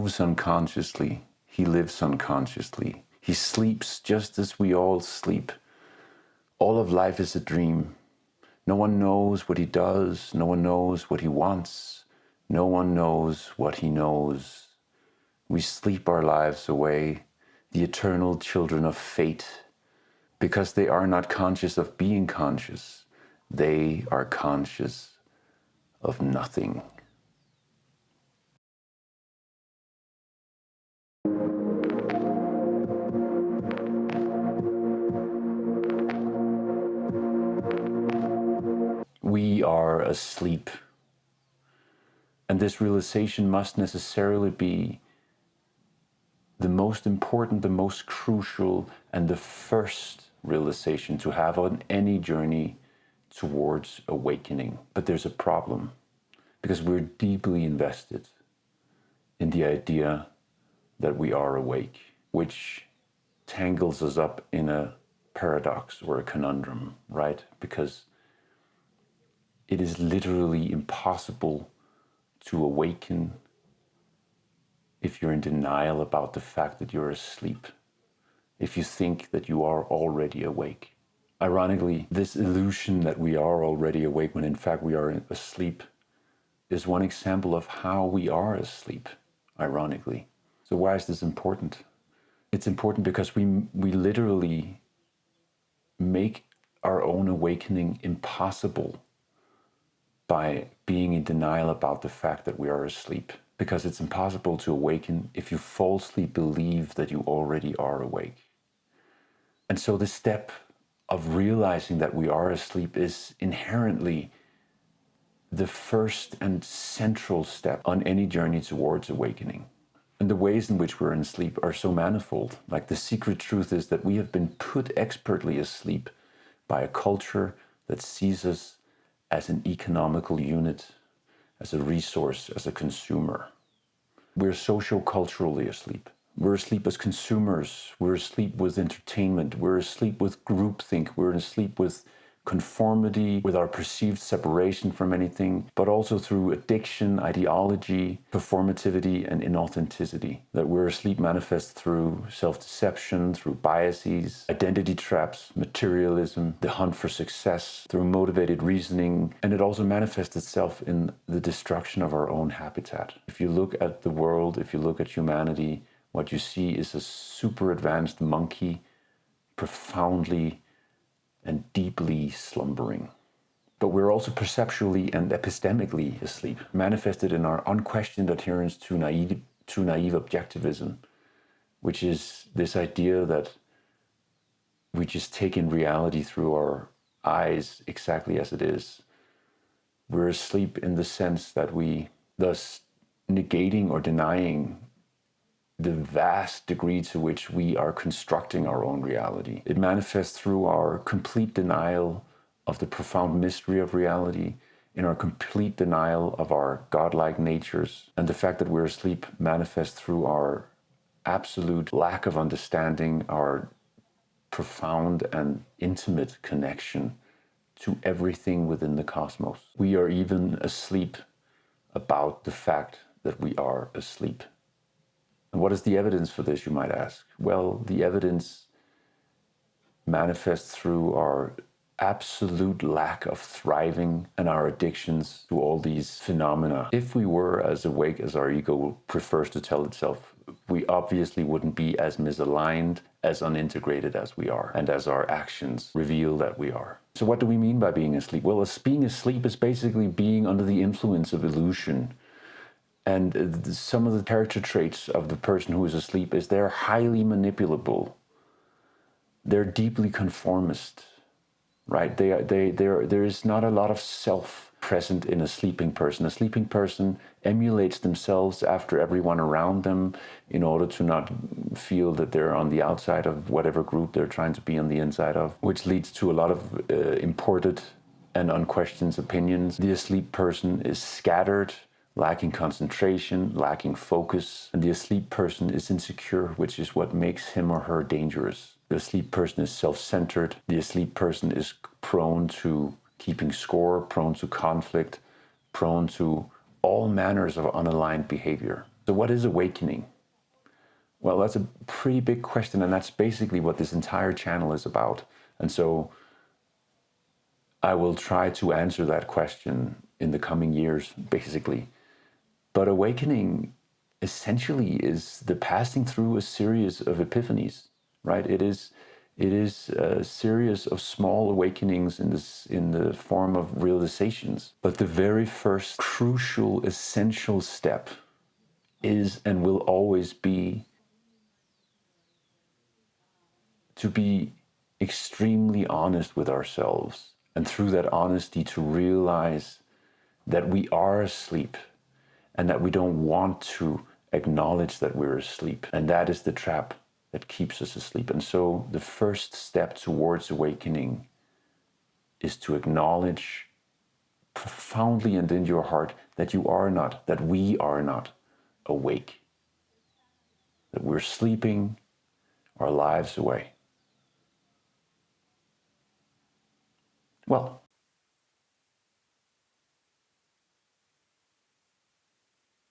moves unconsciously. He lives unconsciously. He sleeps just as we all sleep. All of life is a dream. No one knows what he does. No one knows what he wants. No one knows what he knows. We sleep our lives away, the eternal children of fate, because they are not conscious of being conscious. They are conscious of nothing. We are asleep. And this realization must necessarily be the most important, the most crucial, and the first realization to have on any journey towards awakening. But there's a problem, because we're deeply invested in the idea that we are awake, which tangles us up in a paradox or a conundrum, right? Because it is literally impossible to awaken if you're in denial about the fact that you're asleep, if you think that you are already awake. Ironically, this illusion that we are already awake when in fact we are asleep is one example of how we are asleep, ironically. So why is this important? It's important because we literally make our own awakening impossible by being in denial about the fact that we are asleep. Because it's impossible to awaken if you falsely believe that you already are awake. And so the step of realizing that we are asleep is inherently the first and central step on any journey towards awakening. And the ways in which we're in sleep are so manifold. Like, the secret truth is that we have been put expertly asleep by a culture that sees us as an economical unit, as a resource, as a consumer. We're socio-culturally asleep. We're asleep as consumers. We're asleep with entertainment. We're asleep with groupthink. We're asleep with conformity, with our perceived separation from anything, but also through addiction, ideology, performativity, and inauthenticity. That we're asleep manifests through self-deception, through biases, identity traps, materialism, the hunt for success, through motivated reasoning, and it also manifests itself in the destruction of our own habitat. If you look at the world, if you look at humanity, what you see is a super advanced monkey, profoundly and deeply slumbering. But we're also perceptually and epistemically asleep, manifested in our unquestioned adherence to naive objectivism, which is this idea that we just take in reality through our eyes exactly as it is. We're asleep in the sense that we, thus negating or denying the vast degree to which we are constructing our own reality. It manifests through our complete denial of the profound mystery of reality, in our complete denial of our godlike natures, and the fact that we're asleep manifests through our absolute lack of understanding, our profound and intimate connection to everything within the cosmos. We are even asleep about the fact that we are asleep. And what is the evidence for this, you might ask? Well, the evidence manifests through our absolute lack of thriving and our addictions to all these phenomena. If we were as awake as our ego prefers to tell itself, we obviously wouldn't be as misaligned, as unintegrated as we are, and as our actions reveal that we are. So what do we mean by being asleep? Well, being asleep is basically being under the influence of illusion. And some of the character traits of the person who is asleep is they're highly manipulable. They're deeply conformist, right? There is not a lot of self present in a sleeping person. A sleeping person emulates themselves after everyone around them in order to not feel that they're on the outside of whatever group they're trying to be on the inside of, which leads to a lot of imported and unquestioned opinions. The asleep person is scattered, lacking concentration, lacking focus, and the asleep person is insecure, which is what makes him or her dangerous. The asleep person is self-centered. The asleep person is prone to keeping score, prone to conflict, prone to all manners of unaligned behavior. So what is awakening? Well, that's a pretty big question, and that's basically what this entire channel is about. And so I will try to answer that question in the coming years, basically. But awakening essentially is the passing through a series of epiphanies, right? It is a series of small awakenings in the form of realizations. But the very first crucial, essential step is and will always be to be extremely honest with ourselves, and through that honesty to realize that we are asleep and that we don't want to acknowledge that we're asleep. And that is the trap that keeps us asleep. And so the first step towards awakening is to acknowledge profoundly and in your heart that you are not, that we are not awake, that we're sleeping our lives away. Well,